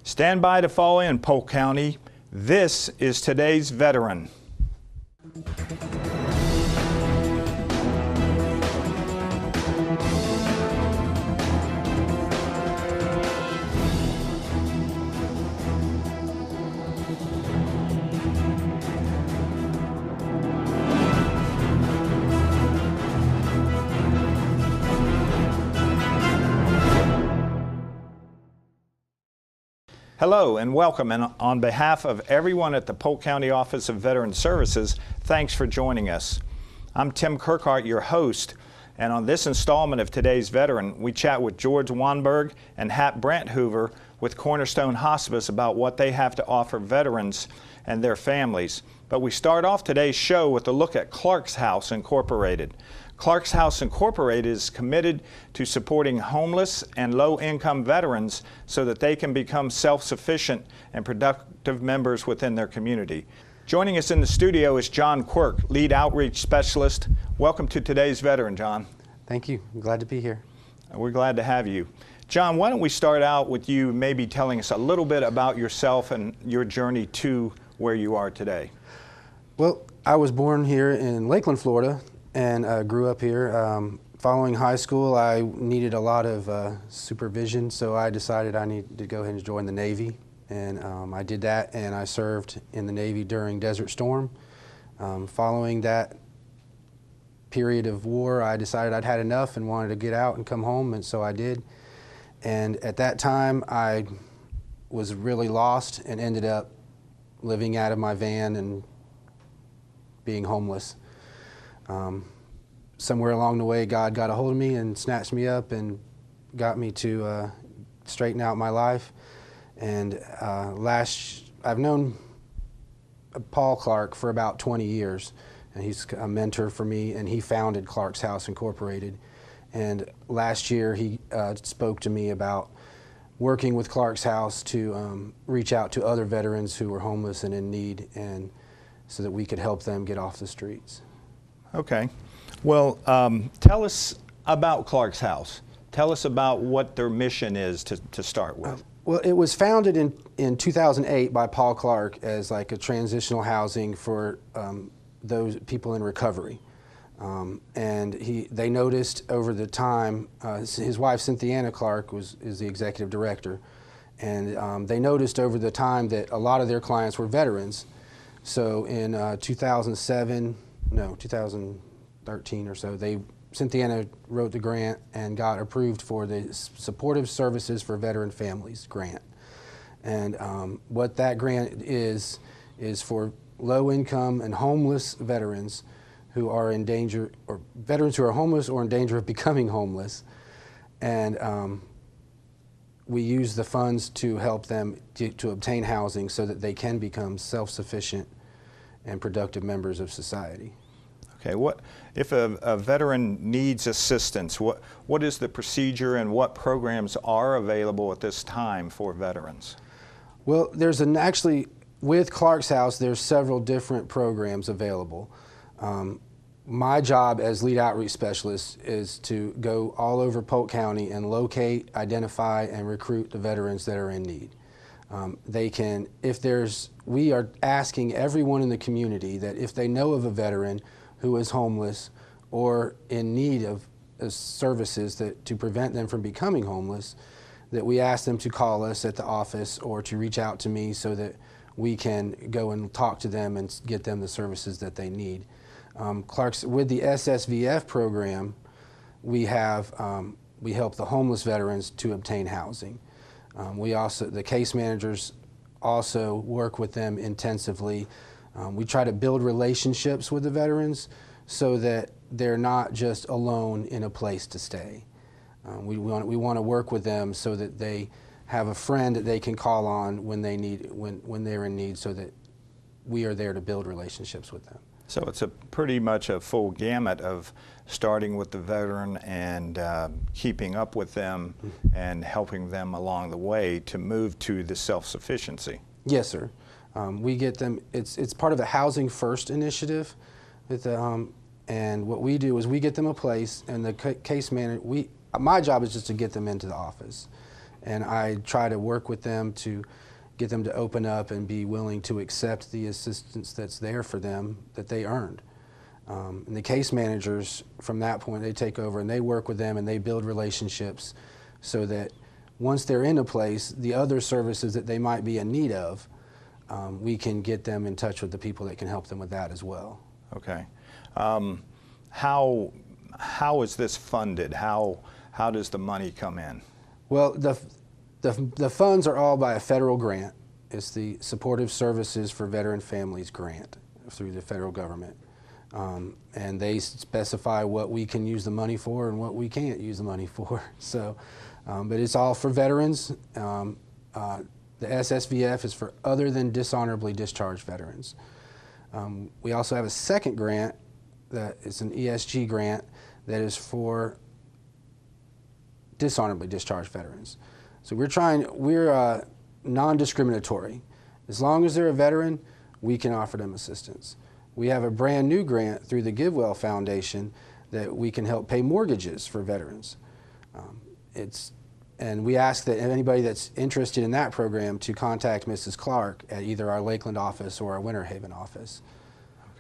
Stand by to fall in, Polk County. This is today's veteran. Hello and welcome, and on behalf of everyone at the Polk County Office of Veteran Services, thanks for joining us. I'm Tim Kirkhart, your host, and on this installment of Today's Veteran, we chat with George Wanberg and Hap Branthoover with Cornerstone Hospice about what they have to offer veterans and their families. But we start off today's show with a look at Clark's House Incorporated. Clark's House Incorporated is committed to supporting homeless and low-income veterans so that they can become self-sufficient and productive members within their community. Joining us in the studio is John Quirk, Lead Outreach Specialist. Welcome to Today's Veteran, John. Thank you. I'm glad to be here. We're glad to have you. John, why don't we start out with you maybe telling us a little bit about yourself and your journey to where you are today. Well, I was born here in Lakeland, Florida, and grew up here. Following high school, I needed a lot of supervision, so I decided I needed to go ahead and join the Navy. And I did that, and I served in the Navy during Desert Storm. Following that period of war, I decided I'd had enough and wanted to get out and come home, and so I did. And at that time, I was really lost and ended up living out of my van and being homeless. Somewhere along the way, God got a hold of me and snatched me up and got me to straighten out my life. And I've known Paul Clark for about 20 years, and he's a mentor for me, and he founded Clark's House Incorporated. And last year, he spoke to me about working with Clark's House to reach out to other veterans who were homeless and in need, and so that we could help them get off the streets. Okay. Well, tell us about Clark's House. Tell us about what their mission is to start with. Well, it was founded in 2008 by Paul Clark as like a transitional housing for those people in recovery. And they noticed over the time, his wife Cynthia Clark is the executive director, and they noticed over the time that a lot of their clients were veterans. So in 2013 or so, Cynthia wrote the grant and got approved for the Supportive Services for Veteran Families grant. And what that grant is for low-income and homeless veterans who are in danger, or veterans who are homeless or in danger of becoming homeless. And we use the funds to help them to obtain housing so that they can become self-sufficient and productive members of society. Okay, what if a veteran needs assistance? What is the procedure, and what programs are available at this time for veterans? Well, actually with Clark's House, there's several different programs available. My job as lead outreach specialist is to go all over Polk County and locate, identify, and recruit the veterans that are in need. We are asking everyone in the community that if they know of a veteran who is homeless or in need of services to prevent them from becoming homeless, that we ask them to call us at the office or to reach out to me so that we can go and talk to them and get them the services that they need. With the SSVF program, we help the homeless veterans to obtain housing. The case managers also work with them intensively. We try to build relationships with the veterans so that they're not just alone in a place to stay. We want to work with them so that they have a friend that they can call on when they're in need, so that we are there to build relationships with them. So it's pretty much a full gamut of starting with the veteran and keeping up with them and helping them along the way to move to the self-sufficiency. Yes, sir. We get them. It's part of the Housing First initiative, and what we do is we get them a place, and the case manager. My job is just to get them into the office, and I try to work with them to get them to open up and be willing to accept the assistance that's there for them that they earned. And the case managers, from that point, they take over and they work with them and they build relationships so that once they're in a place, the other services that they might be in need of, we can get them in touch with the people that can help them with that as well. Okay. How is this funded? How does the money come in? Well, the funds are all by a federal grant. It's the Supportive Services for Veteran Families grant through the federal government. And they specify what we can use the money for and what we can't use the money for. So, but it's all for veterans. The SSVF is for other than dishonorably discharged veterans. We also have a second grant that is an ESG grant that is for dishonorably discharged veterans. So we're non-discriminatory. As long as they're a veteran, we can offer them assistance. We have a brand new grant through the GiveWell Foundation that we can help pay mortgages for veterans. And we ask that anybody that's interested in that program to contact Mrs. Clark at either our Lakeland office or our Winter Haven office.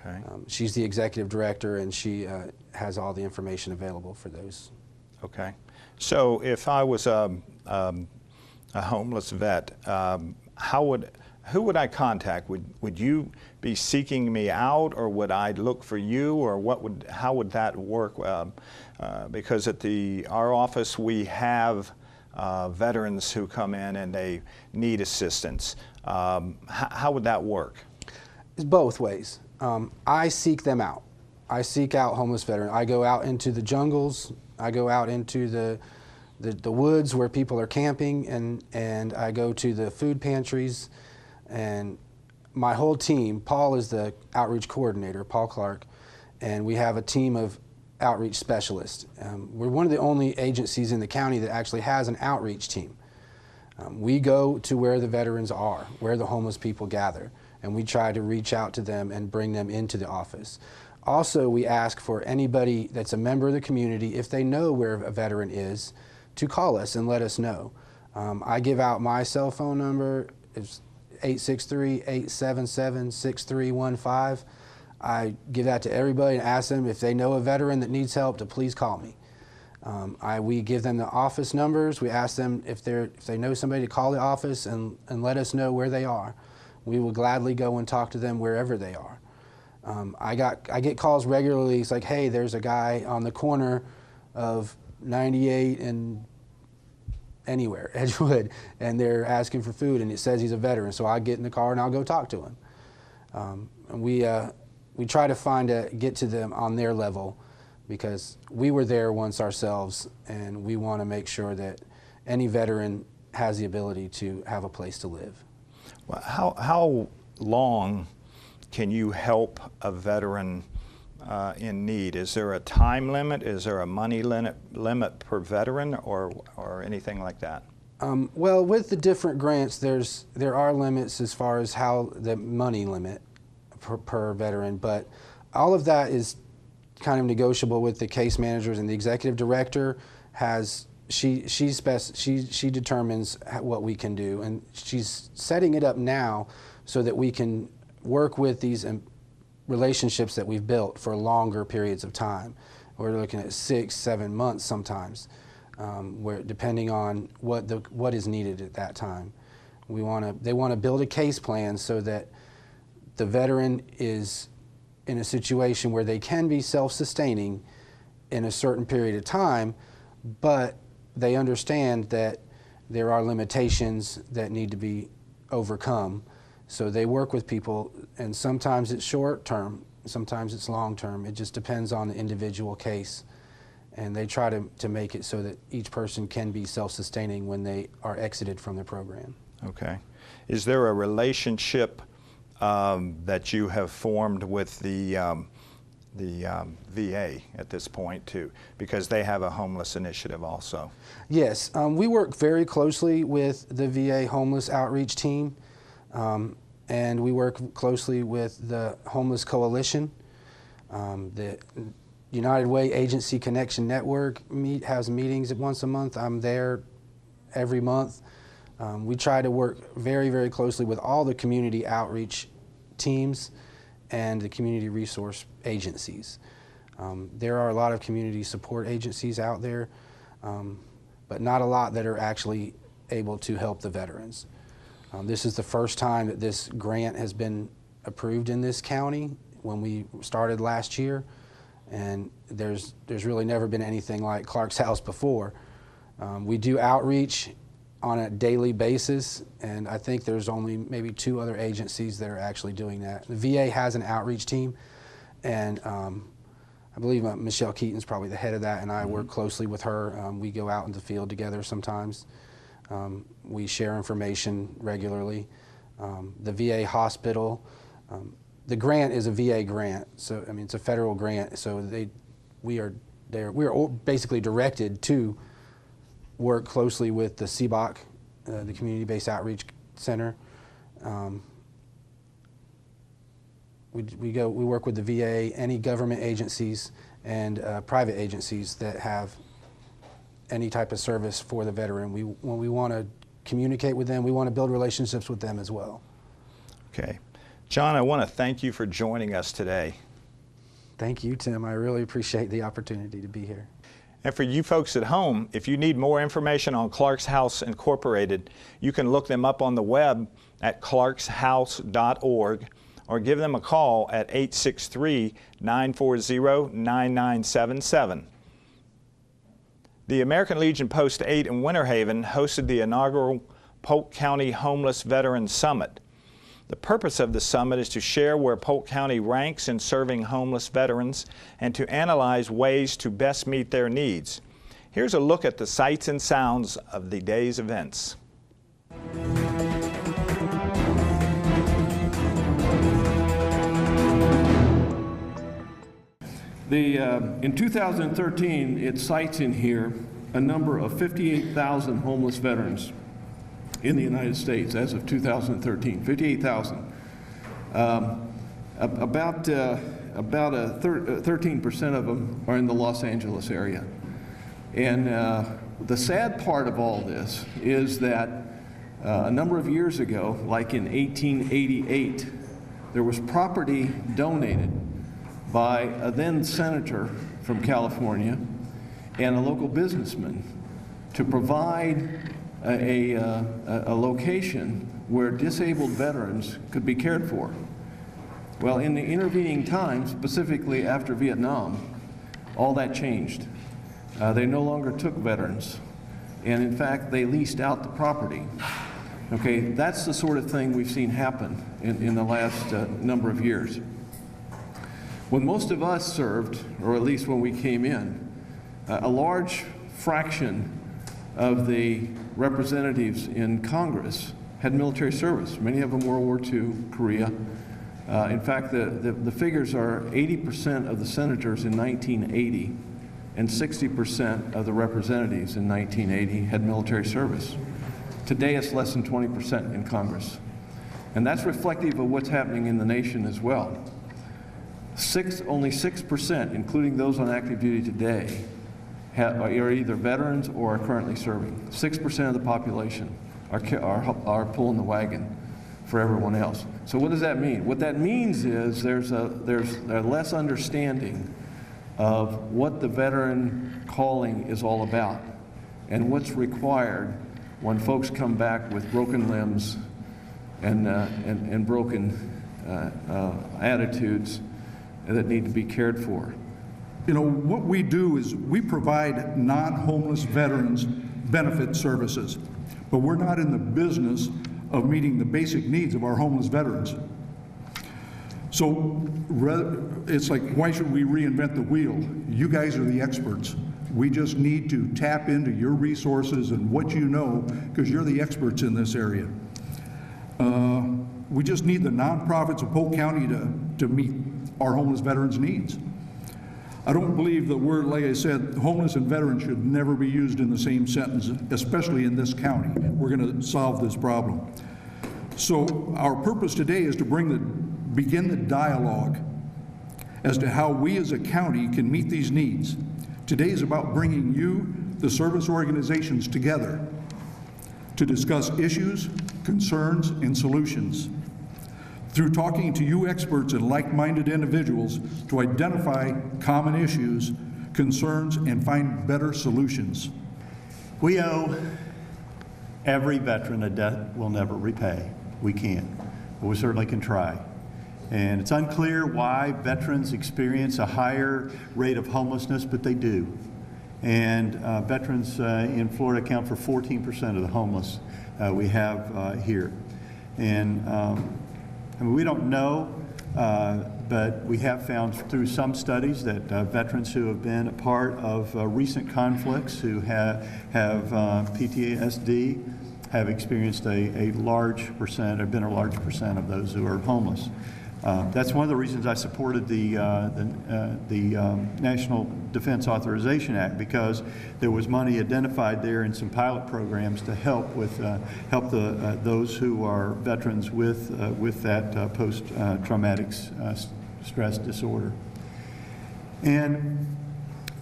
Okay. She's the executive director, and she has all the information available for those. Okay. So if I was a homeless vet, who would I contact? Would you be seeking me out, or would I look for you, or how would that work? Because at our office we have veterans who come in and they need assistance. How would that work? It's both ways. I seek them out. I seek out homeless veterans. I go out into the jungles. I go out into the woods where people are camping, and I go to the food pantries. And my whole team, Paul is the outreach coordinator, Paul Clark, and we have a team of outreach specialists. We're one of the only agencies in the county that actually has an outreach team. We go to where the veterans are, where the homeless people gather, and we try to reach out to them and bring them into the office. Also, we ask for anybody that's a member of the community, if they know where a veteran is, to call us and let us know. I give out my cell phone number. It's 863-877-6315. I give that to everybody and ask them if they know a veteran that needs help to please call me. We give them the office numbers. We ask them if they know somebody to call the office and let us know where they are. We will gladly go and talk to them wherever they are. I get calls regularly. It's like, hey, there's a guy on the corner of 98 and anywhere, Edgewood, and they're asking for food, and it says he's a veteran. So I get in the car and I'll go talk to him. And we try to get to them on their level, because we were there once ourselves, and we want to make sure that any veteran has the ability to have a place to live. Well, how long can you help a veteran in need? Is there a time limit? Is there a money limit per veteran, or anything like that? Well, with the different grants, there are limits as far as how the money limit per veteran, but all of that is kind of negotiable with the case managers, and the executive director she determines what we can do, and she's setting it up now so that we can work with these relationships that we've built for longer periods of time. We're looking at 6-7 months sometimes, where depending on what is needed at that time. They want to build a case plan so that the veteran is in a situation where they can be self-sustaining in a certain period of time, but they understand that there are limitations that need to be overcome. So they work with people, and sometimes it's short term, sometimes it's long term. It just depends on the individual case. And they try to make it so that each person can be self-sustaining when they are exited from the program. Okay. Is there a relationship that you have formed with the VA at this point too, because they have a homeless initiative also? Yes, we work very closely with the VA Homeless Outreach Team, and we work closely with the Homeless Coalition. The United Way Agency Connection Network has meetings once a month. I'm there every month. We try to work very, very closely with all the community outreach teams and the community resource agencies. There are a lot of community support agencies out there, but not a lot that are actually able to help the veterans. This is the first time that this grant has been approved in this county when we started last year, and there's really never been anything like Clark's House before. We do outreach on a daily basis, and I think there's only maybe 2 other agencies that are actually doing that. The VA has an outreach team, and I believe Michelle Keaton's probably the head of that, and I work closely with her. We go out in the field together sometimes. We share information regularly. The VA hospital, the grant is a VA grant, so I mean it's a federal grant. So we are basically directed to work closely with the CBOC, the Community-Based Outreach Center. We work with the VA, any government agencies, and private agencies that have any type of service for the veteran. When we want to communicate with them, we want to build relationships with them as well. Okay. John, I want to thank you for joining us today. Thank you, Tim. I really appreciate the opportunity to be here. And for you folks at home, if you need more information on Clark's House Incorporated, you can look them up on the web at clarkshouse.org or give them a call at 863-940-9977. The American Legion Post 8 in Winter Haven hosted the inaugural Polk County Homeless Veterans Summit. The purpose of the summit is to share where Polk County ranks in serving homeless veterans and to analyze ways to best meet their needs. Here's a look at the sights and sounds of the day's events. In 2013, it cites in here a number of 58,000 homeless veterans in the United States as of 2013, 58,000. About 13% of them are in the Los Angeles area. And the sad part of all this is that a number of years ago, like in 1888, there was property donated by a then senator from California and a local businessman to provide a location where disabled veterans could be cared for. Well, in the intervening time, specifically after Vietnam, all that changed. They no longer took veterans, and in fact, they leased out the property. Okay, that's the sort of thing we've seen happen in the last number of years. When most of us served, or at least when we came in, a large fraction of the representatives in Congress had military service. Many of them World War II, Korea. In fact, the figures are 80% of the senators in 1980 and 60% of the representatives in 1980 had military service. Today it's less than 20% in Congress. And that's reflective of what's happening in the nation as well. Only 6%, including those on active duty today, are either veterans or are currently serving. 6% of the population are pulling the wagon for everyone else. So what does that mean? What that means is there's a less understanding of what the veteran calling is all about and what's required when folks come back with broken limbs and broken attitudes that need to be cared for. You know, what we do is we provide non-homeless veterans benefit services, but we're not in the business of meeting the basic needs of our homeless veterans. So it's like, why should we reinvent the wheel? You guys are the experts. We just need to tap into your resources and what you know, because you're the experts in this area. We just need the nonprofits of Polk County to meet our homeless veterans' needs. I don't believe the word, like I said, homeless and veteran should never be used in the same sentence, especially in this county. We're going to solve this problem. So our purpose today is to begin the dialogue as to how we as a county can meet these needs. Today is about bringing you, the service organizations, together to discuss issues, concerns, and solutions. Through talking to you experts and like-minded individuals to identify common issues, concerns, and find better solutions. We owe every veteran a debt we'll never repay. We can't, but we certainly can try. And it's unclear why veterans experience a higher rate of homelessness, but they do. And veterans in Florida account for 14% of the homeless we have here. And I mean, we don't know, but we have found through some studies that veterans who have been a part of recent conflicts, who have PTSD, have experienced a large percent, or been a large percent of those who are homeless. That's one of the reasons I supported the National Defense Authorization Act, because there was money identified there in some pilot programs to help with those who are veterans with that post-traumatic stress disorder. And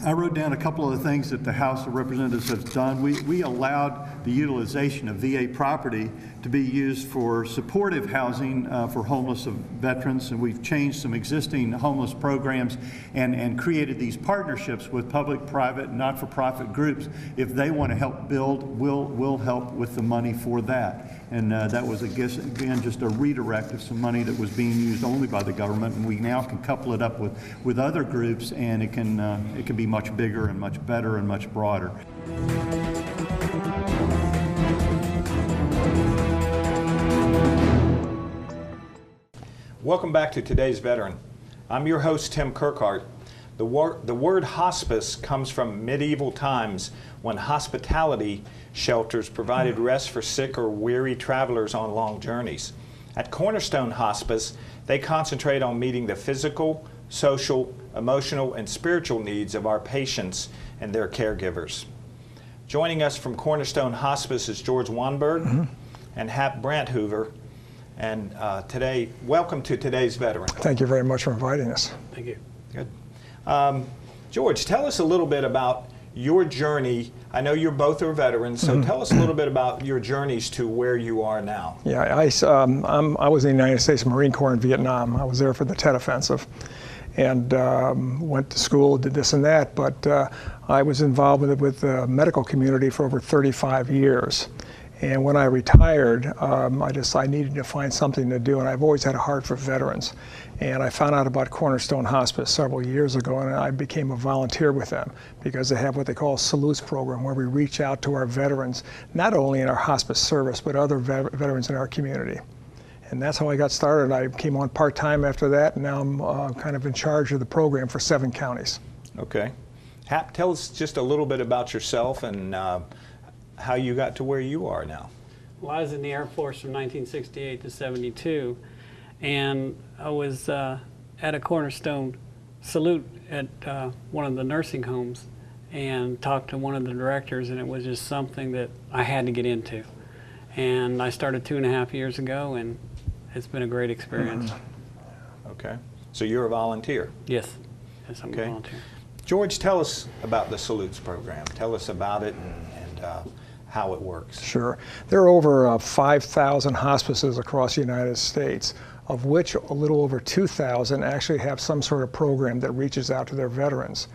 I wrote down a couple of the things that the House of Representatives has done. We allowed the utilization of VA property to be used for supportive housing for homeless veterans, and we've changed some existing homeless programs and created these partnerships with public, private, not-for-profit groups. If they want to help build, we'll help with the money for that. And that was, again, just a redirect of some money that was being used only by the government, and we now can couple it up with other groups, and it can be much bigger and much better and much broader. Welcome back to Today's Veteran. I'm your host, Tim Kirkhart. The word hospice comes from medieval times, when hospitality shelters provided rest for sick or weary travelers on long journeys. At Cornerstone Hospice, they concentrate on meeting the physical, social, emotional, and spiritual needs of our patients and their caregivers. Joining us from Cornerstone Hospice is George Wanberg and Hap Branthoover. And today, welcome to Today's Veteran. Thank you very much for inviting us. Thank you. Good. George, tell us a little bit about your journey. I know you're both are veterans, so tell us a little bit about your journeys to where you are now. Yeah, I was in the United States Marine Corps in Vietnam. I was there for the Tet Offensive, and went to school, did this and that, but I was involved with the medical community for over 35 years. And when I retired, I needed to find something to do, and I've always had a heart for veterans. And I found out about Cornerstone Hospice several years ago, and I became a volunteer with them, because they have what they call a Salutes program, where we reach out to our veterans, not only in our hospice service, but other veterans in our community. And that's how I got started. I came on part-time after that, and now I'm kind of in charge of the program for 7 counties. Okay. Hap, tell us just a little bit about yourself and how you got to where you are now. Well, I was in the Air Force from 1968 to 72, and I was at a Cornerstone Salute at one of the nursing homes, and talked to one of the directors, and it was just something that I had to get into. And I started 2.5 years ago, and it's been a great experience. Okay. So you're a volunteer? Yes. Yes, I'm a volunteer. George, tell us about the Salutes program. Tell us about it and how it works. Sure. There are over 5,000 hospices across the United States, of which a little over 2,000 actually have some sort of program that reaches out to their veterans.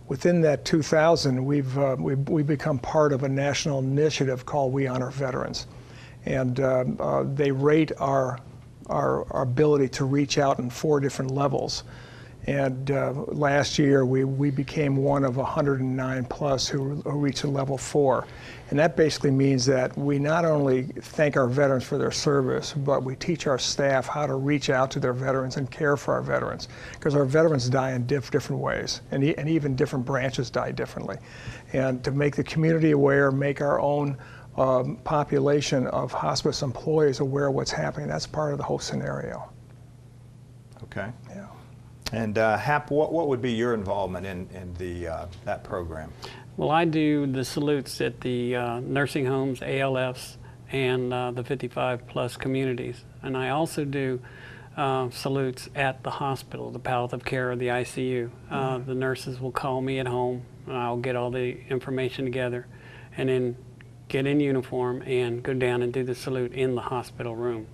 Within that 2,000, we've become part of a national initiative called We Honor Veterans. And they rate our ability to reach out in 4 different levels. And last year, we became one of 109 plus who reached level 4. And that basically means that we not only thank our veterans for their service, but we teach our staff how to reach out to their veterans and care for our veterans. Because our veterans die in different ways, and even different branches die differently. And to make the community aware, make our own population of hospice employees aware of what's happening, that's part of the whole scenario. Okay. Yeah. And Hap, what would be your involvement in that program? Well, I do the salutes at the nursing homes, ALFs, and the 55-plus communities. And I also do salutes at the hospital, the palliative care, or the ICU. The nurses will call me at home, and I'll get all the information together, and then get in uniform, and go down and do the salute in the hospital room.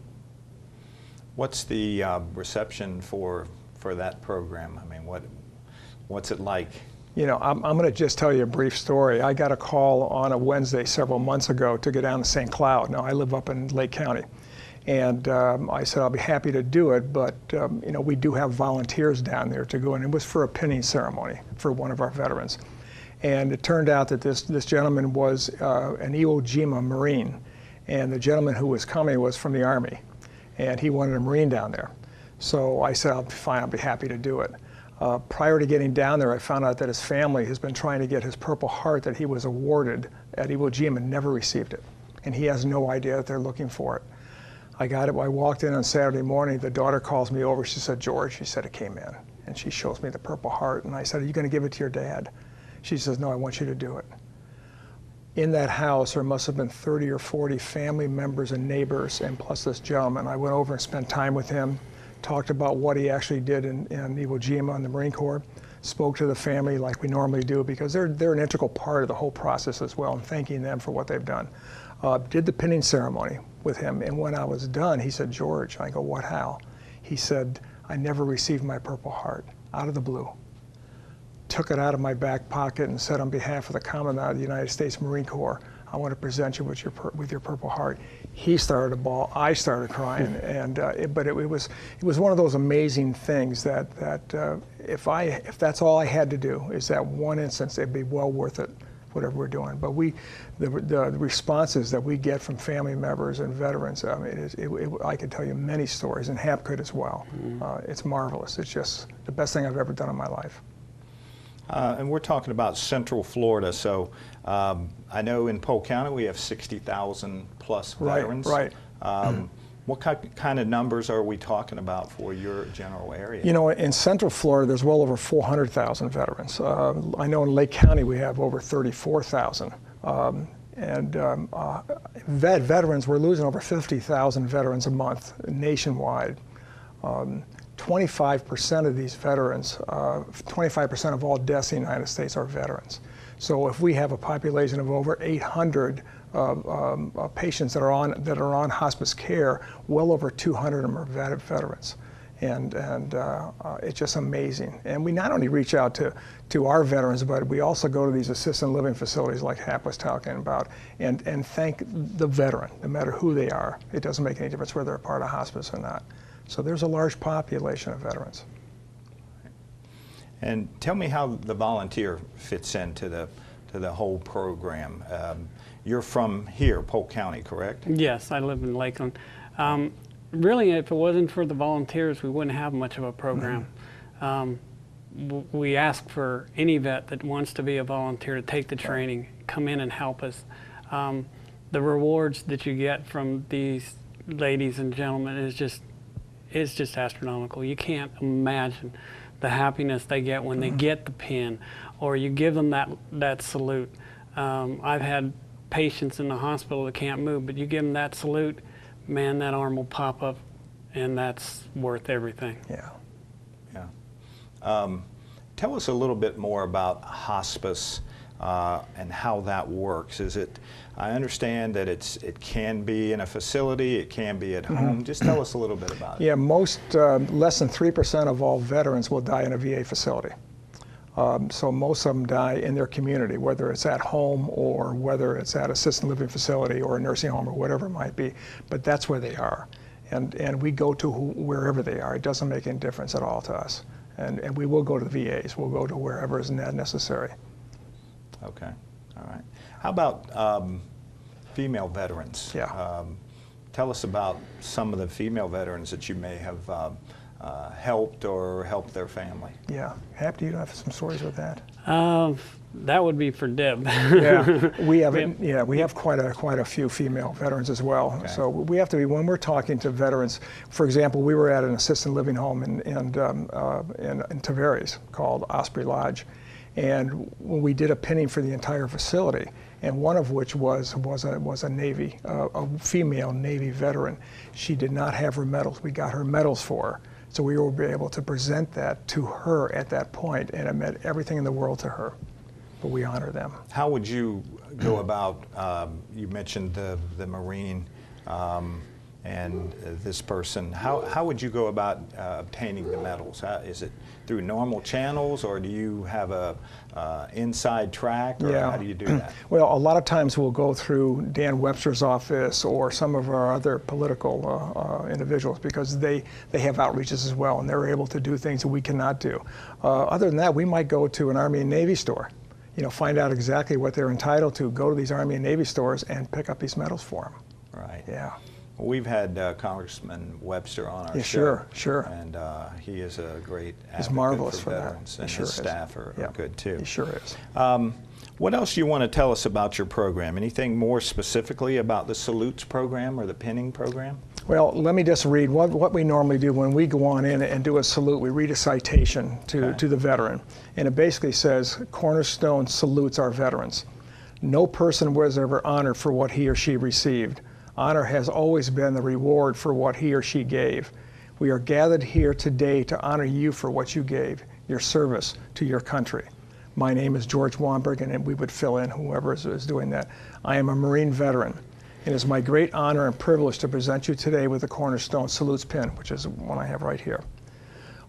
What's the reception for that program? I mean, what's it like? You know, I'm going to just tell you a brief story. I got a call on a Wednesday several months ago to go down to St. Cloud. Now, I live up in Lake County. And I said, I'll be happy to do it, but you know, we do have volunteers down there to go in. It was for a pinning ceremony for one of our veterans. And it turned out that this gentleman was an Iwo Jima Marine. And the gentleman who was coming was from the Army. And he wanted a Marine down there. So I said, I'll be fine, I'll be happy to do it. Prior to getting down there, I found out that his family has been trying to get his Purple Heart that he was awarded at Iwo Jima and never received it. And he has no idea that they're looking for it. I got it. I walked in on Saturday morning. The daughter calls me over. She said, George, she said it came in. And she shows me the Purple Heart. And I said, are you going to give it to your dad? She says, no, I want you to do it. In that house, there must have been 30 or 40 family members and neighbors, and plus this gentleman. I went over and spent time with him, talked about what he actually did in Iwo Jima in the Marine Corps, spoke to the family like we normally do, because they're an integral part of the whole process as well, and thanking them for what they've done. Did the pinning ceremony with him, and when I was done, he said, George, I go, what, how? He said, I never received my Purple Heart, out of the blue. Took it out of my back pocket and said, on behalf of the Commandant of the United States Marine Corps, I want to present you with your Purple Heart. He started to bawl, I started crying, and but it was one of those amazing things that if that's all I had to do is that one instance, it'd be well worth it, whatever we're doing. But the responses that we get from family members and veterans, I mean, I could tell you many stories, and Hap could as well. It's marvelous. It's just the best thing I've ever done in my life. And we're talking about Central Florida, so I know in Polk County we have 60,000 plus veterans. Right. What kind of numbers are we talking about for your general area? You know, in Central Florida, there's well over 400,000 veterans. I know in Lake County we have over 34,000. Veterans, we're losing over 50,000 veterans a month nationwide. 25% of these veterans, 25% of all deaths in the United States are veterans. So if we have a population of over 800 patients that are on hospice care, well over 200 of them are veterans. And it's just amazing. And we not only reach out to our veterans, but we also go to these assisted living facilities like Hap was talking about and thank the veteran, no matter who they are. It doesn't make any difference whether they're a part of hospice or not. So there's a large population of veterans. And tell me how the volunteer fits into the whole program. You're from here, Polk County, correct? Yes, I live in Lakeland. Really, if it wasn't for the volunteers, we wouldn't have much of a program. We ask for any vet that wants to be a volunteer to take the training, come in and help us. The rewards that you get from these ladies and gentlemen is just astronomical. You can't imagine the happiness they get when they get the pin, or you give them that salute. I've had patients in the hospital that can't move, but you give them that salute, man, that arm will pop up, and that's worth everything. Yeah. Yeah. Tell us a little bit more about hospice and how that works. I understand that it can be in a facility, it can be at home. Just tell us a little bit about it. Yeah, less than 3% of all veterans will die in a VA facility. So most of them die in their community, whether it's at home or whether it's at assisted living facility or a nursing home or whatever it might be. But that's where they are. And we go to wherever they are. It doesn't make any difference at all to us. And we will go to the VAs. We'll go to wherever is necessary. Okay. All right. How about female veterans? Yeah. Tell us about some of the female veterans that you may have helped or helped their family. Yeah. Hap, do you have some stories with that? That would be for Deb. Yeah, we have quite a few female veterans as well. Okay. So we have to be, when we're talking to veterans, for example, we were at an assisted living home in Tavares called Osprey Lodge, and when we did a pinning for the entire facility, and one of which was a Navy, a female Navy veteran. She did not have her medals. We got her medals for her. So we were able to present that to her at that point, and it meant everything in the world to her. but we honor them. How would you go about, you mentioned the Marine and this person, how would you go about obtaining the medals? Is it through normal channels, or do you have a inside track, or how do you do that? Well, a lot of times we'll go through Dan Webster's office or some of our other political individuals, because they have outreaches as well, and they're able to do things that we cannot do. Other than that, we might go to an Army and Navy store, find out exactly what they're entitled to, go to these Army and Navy stores and pick up these medals for them. Right. Yeah. Well, we've had Congressman Webster on our show. Sure. And he is a great advocate. He's marvelous for veterans, that. and his staff are good too. He sure is. What else do you want to tell us about your program? Anything more specifically about the Salutes program or the pinning program? Well, let me just read what we normally do when we go on in and do a salute. We read a citation to the veteran, and it basically says, Cornerstone salutes our veterans. No person was ever honored for what he or she received. Honor has always been the reward for what he or she gave. We are gathered here today to honor you for what you gave, your service to your country. My name is George Wamberg, and we would fill in whoever is doing that. I am a Marine veteran. It is my great honor and privilege to present you today with the Cornerstone Salutes pin, which is one I have right here.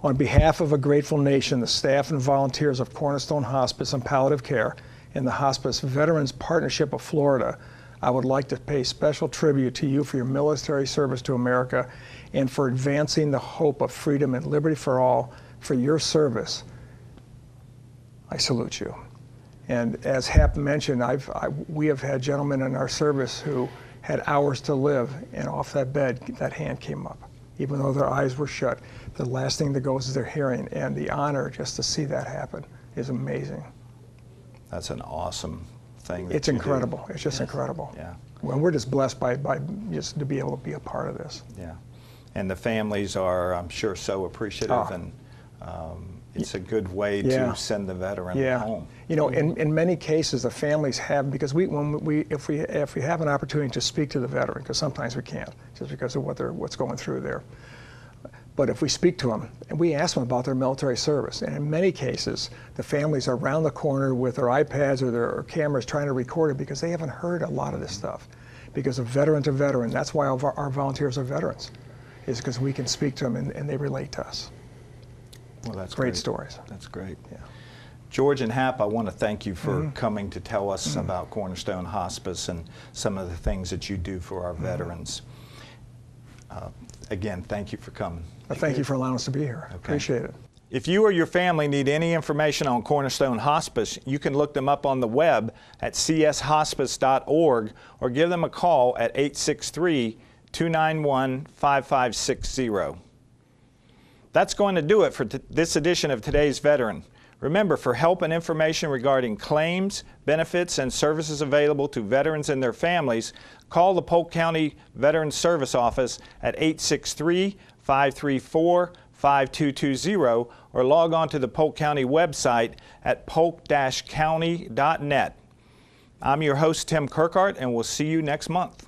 On behalf of a grateful nation, the staff and volunteers of Cornerstone Hospice and Palliative Care and the Hospice Veterans Partnership of Florida, I would like to pay special tribute to you for your military service to America and for advancing the hope of freedom and liberty for all. For your service, I salute you. And as Hap mentioned, we have had gentlemen in our service who had hours to live, and off that bed, that hand came up. Even though their eyes were shut, the last thing that goes is their hearing, and the honor just to see that happen is amazing. That's an awesome thing. It's incredible. It's just incredible. Yeah. Well, we're just blessed by just to be able to be a part of this. Yeah. And the families are, I'm sure, so appreciative, and it's a good way to send the veteran home. In many cases, the families have, because if we have an opportunity to speak to the veteran, because sometimes we can't, just because of what's going through there. But if we speak to them and we ask them about their military service, and in many cases, the families are around the corner with their iPads or their cameras trying to record it because they haven't heard a lot of this stuff. Because of veteran to veteran, that's why our volunteers are veterans, is because we can speak to them and they relate to us. Well, that's great stories. That's great. Yeah. George and Hap, I want to thank you for coming to tell us about Cornerstone Hospice and some of the things that you do for our veterans. Again, thank you for coming. Thank you for allowing us to be here. Okay. Appreciate it. If you or your family need any information on Cornerstone Hospice, you can look them up on the web at cshospice.org or give them a call at 863-291-5560. That's going to do it for this edition of Today's Veteran. Remember, for help and information regarding claims, benefits, and services available to veterans and their families, call the Polk County Veterans Service Office at 863-534-5220 or log on to the Polk County website at polk-county.net. I'm your host, Tim Kirkhart, and we'll see you next month.